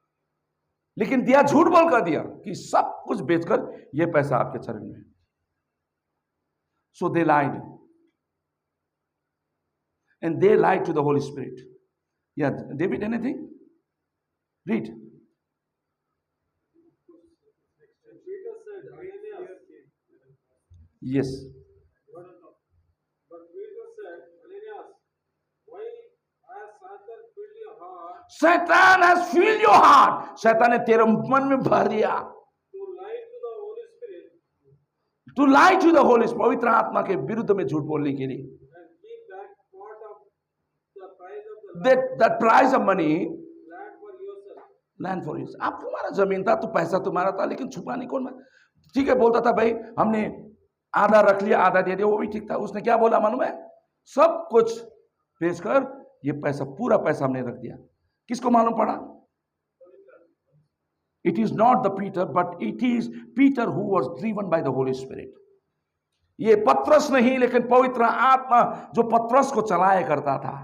Speaker 1: लेकिन दिया, झूठ बोल कर दिया कि सब कुछ बेचकर ये पैसा आपके चरण में। सो दे लाइड and they lied to the Holy Spirit। Yeah, David, anything? Read.
Speaker 2: Peter said, Ananias,
Speaker 1: Yes.
Speaker 2: but Peter said, Ananias, why has Satan filled your heart
Speaker 1: Satan has filled your heart। शैतान ने तेरे मन में भर दिया
Speaker 2: to lie to the Holy Spirit
Speaker 1: to lie to the Holy Spirit, पवित्र आत्मा के विरुद्ध में झूठ बोलने के लिए।
Speaker 2: and keep that part of the price of the land,
Speaker 1: That price of money,
Speaker 2: land for yourself।
Speaker 1: land for yourself। आप तुम्हारा जमीन था, तो पैसा तुम्हारा था, लेकिन छुपाने कौन? ठीक है, बोलता था भाई हमने आधा रख लिया, आधा दे दिया, वो भी ठीक था। उसने क्या बोला मालूम है? सब कुछ बेचकर ये पैसा, पूरा पैसा हमने रख दिया। किसको मालूम पड़ा? It is not the Peter, but it is Peter who was driven by the Holy Spirit. ये पत्रस नहीं, लेकिन पवित्र आत्मा जो पत्रस को चलाया करता था,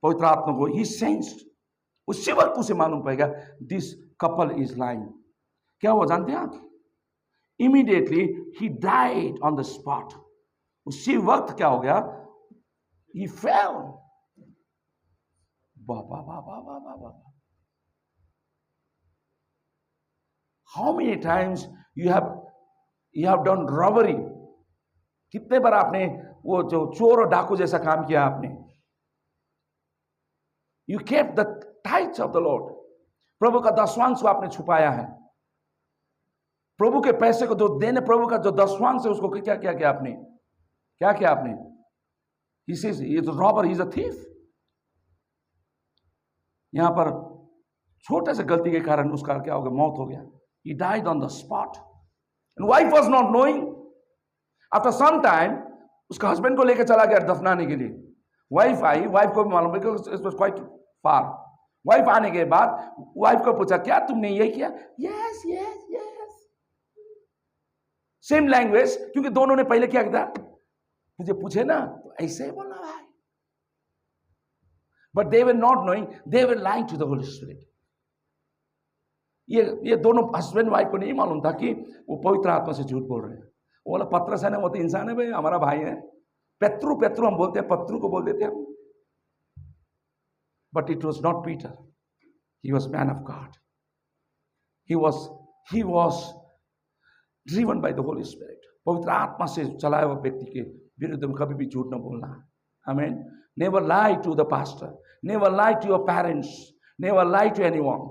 Speaker 1: पवित्र आत्मा को ही सेंस्ड। उसी वक्त उसे मालूम पड़ेगा दिस कपल इज लाइंग। क्या वो जानते हैं आप? Immediately he died on the spot. उसी वक्त क्या हो गया? He fell. बाबा बाबा बाबा बाबा। How many times you have done robbery? कितने बार आपने वो जो चोर और डाकू जैसा काम किया आपने? You kept the tithes of the Lord. प्रभु का दसवांश को आपने छुपाया है। प्रभु के पैसे को जो देने, प्रभु का जो दसवांश है उसको क्या क्या किया आपने? क्या किया आपने? He says he is a robber, he is a thief। यहां पर छोटे से गलती के कारण उसका क्या हो गया? मौत हो गया। He died on the spot and wife was not knowing। After some time उसका हस्बैंड को लेकर चला गया दफनाने के लिए। वाइफ आई, वाइफ को भी मालूम है कि it was quite far। Wife आने के बाद वाइफ को पूछा क्या तुमने ये किया, yes yes yes, same language, क्योंकि दोनों ने पहले क्या किया, मुझे पूछे ना तो ऐसे ही बोलना भाई. But they were not knowing, they were lying to the Holy Spirit. ये दोनों हस्बैंड वाइफ को नहीं मालूम था कि वो पवित्र आत्मा से झूठ बोल रहे हैं. वो बोला पत्रस है ना, वो तो इंसान है भाई, हमारा भाई है. पेत्रु पेत्रु हम बोलते हैं, पत्रु को बोल देते हैं हम. But it was not Peter. He was man of God. He was driven by the Holy Spirit. पवित्र आत्मा से चलाया हुआ व्यक्ति के विरुद्ध में कभी भी झूठ न बोलना. Amen. Never lie to the pastor. Never lie to your parents. Never lie to anyone.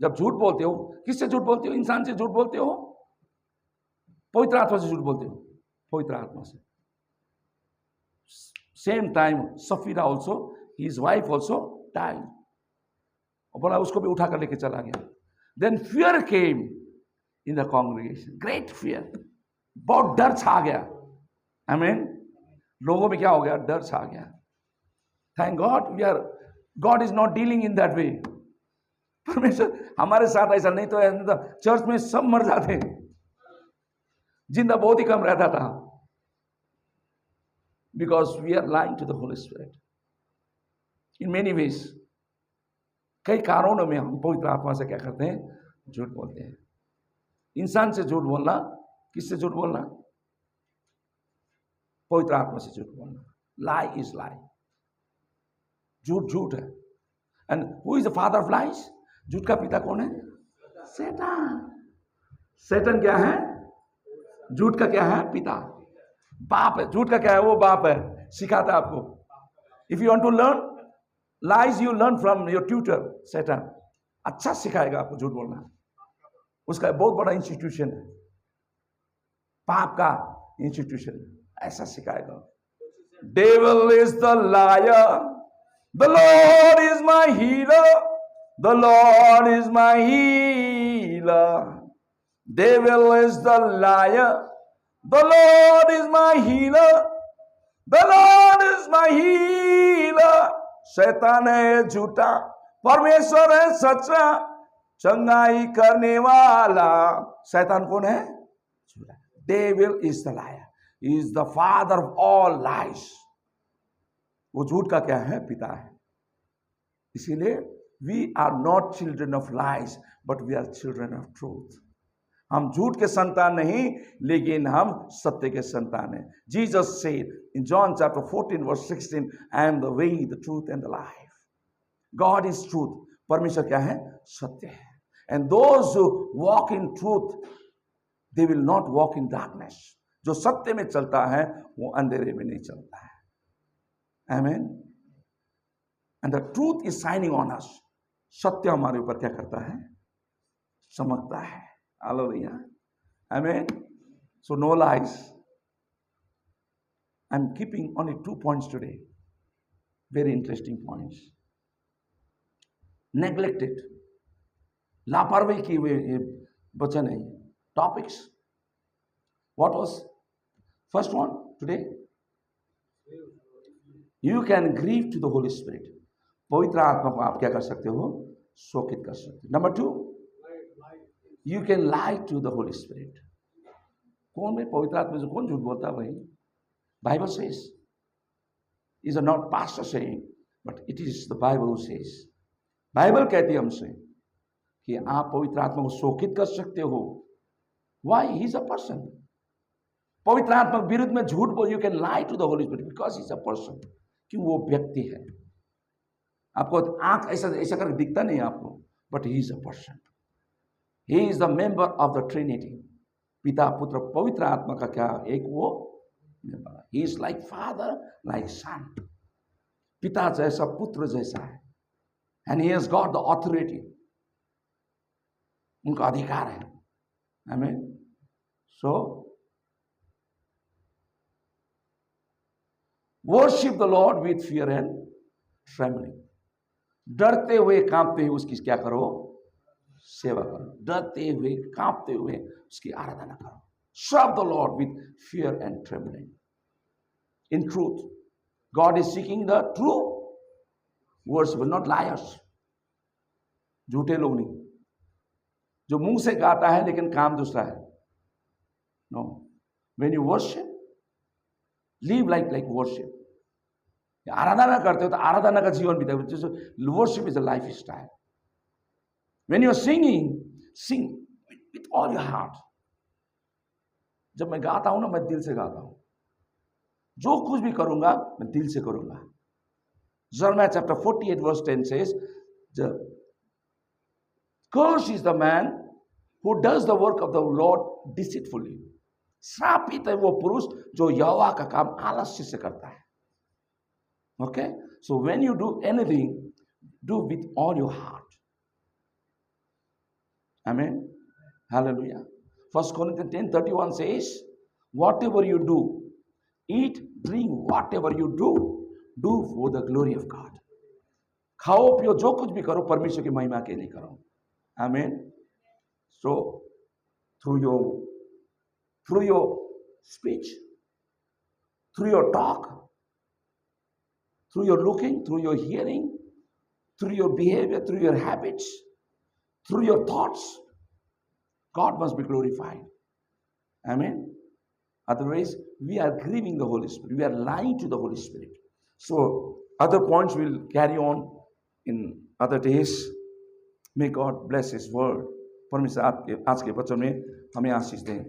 Speaker 1: जब झूठ बोलते हो, किससे झूठ बोलते हो? इंसान से झूठ बोलते हो, पवित्र आत्मा से झूठ बोलते हो, पवित्र आत्मा से. Same time, Sapphira also, his wife also died. और बोला उसको भी उठा कर लेके चला गया. Then fear came in the congregation. Great fear. बहुत डर छा गया. Amen. लोगों में क्या हो गया? डर छा गया. Thank God, God is not dealing in that way. परमेश्वर हमारे साथ ऐसा नहीं तो चर्च में सब मर जाते, जिंदा बहुत ही कम रहता था. Because we are lying to the Holy Spirit. In many ways. कई कारणों में हम पवित्र आत्मा से क्या करते हैं? झूठ बोलते हैं. इंसान से झूठ बोलना, किससे झूठ बोलना? पवित्र आत्मा से झूठ बोलना. Lie is lie. झूठ झूठ है. And who is the father of lies? झूठ का पिता कौन है? Satan. Satan क्या है? झूठ का क्या है? पिता. बाप है. झूठ का क्या है? वो बाप है, सिखाता है आपको. If you want to learn lies, you learn from your tutor Satan. अच्छा सिखाएगा आपको झूठ बोलना. उसका बहुत बड़ा इंस्टीट्यूशन है, पाप का इंस्टीट्यूशन, ऐसा सिखाएगा. Devil is the liar, the Lord is my healer, the Lord is my healer. Devil is the liar, the Lord is my healer, the Lord is my healer. शैतान है झूठा, परमेश्वर है सच्चा, चंगाई करने वाला. शैतान कौन है? झूठा. Devil is the liar. He is the father of all lies. वो झूठ का क्या है? पिता है. इसीलिए we are not children of lies, but we are children of truth. हम झूठ के संतान नहीं, लेकिन हम सत्य के संतान हैं. Jesus said in John chapter 14 verse 16, I am the way, the truth and the life. God is truth. परमेश्वर क्या है? सत्य है. And those who walk in truth, they will not walk in darkness. जो सत्य में चलता है वो अंधेरे में नहीं चलता है. Amen. And the truth is shining on us. सत्य हमारे ऊपर क्या करता है? चमकता है. Hallelujah. Amen. So no lies. I'm keeping only 2 points today. Very interesting points. Neglected. लापरवाही की हुए वचन है. Topics. What was first one today? You can grieve to the Holy Spirit. पवित्र आत्मा को आप क्या कर सकते हो? शोकित कर सकते. Number 2. You can lie to the Holy Spirit. कौन है पवित्र आत्मा से कौन झूठ बोलता है भाई? Bible says. Is not pastor saying, but it is the Bible who says. Bible कहती है हमसे कि आप पवित्र आत्मा को शोकित कर सकते हो. Why? He is a person. पवित्र आत्मा के विरुद्ध में झूठ बोल. You can lie to the Holy Spirit because he is a person. क्यों? वो व्यक्ति है. आपको आंख ऐसा ऐसा करके दिखता नहीं आपको, but he is a person. He is the member of the Trinity. पिता पुत्र पवित्र आत्मा का क्या एक वो member. He is like father, like son. पिता जैसा पुत्र जैसा है. And he has got the authority. उनका अधिकार है. Amen. So worship the Lord with fear and trembling. डरते हुए कांपते हुए उसकी क्या करो? सेवा करो. डरते हुए कांपते हुए उसकी आराधना करो. Serve the Lord with fear and trembling. In truth, God is seeking the true Worship, not liars. झूठे लोग नहीं, जो मुंह से गाता है लेकिन काम दूसरा है. No. When you worship, live like worship. आराधना करते हो तो आराधना का जीवन बीता. Worship is a lifestyle. When you are singing, sing with all your heart. जब मैं गाता हूं ना, मैं दिल से गाता हूं. जो कुछ भी करूंगा मैं दिल से करूंगा. Jeremiah chapter 48 verse 10 says, the cursed is the man who does the work of the Lord deceitfully. श्रापित है वो पुरुष जो यहोवा का काम आलस्य से करता है. Okay? So when you do anything, do with all your heart. Amen. Hallelujah. 1 Corinthians 10:31 says, whatever you do, eat, drink, whatever you do for the glory of God. खाओ पियो, जो कुछ भी करो परमेश्वर की महिमा के लिए करो. Amen. So through your speech, through your talk, through your looking, through your hearing, through your behavior, through your habits, through your thoughts, God must be glorified. Amen. Otherwise, we are grieving the Holy Spirit. We are lying to the Holy Spirit. So, other points will carry on in other days. May God bless His word. परमेश्वर आज के वचन में हमें आशीष दें.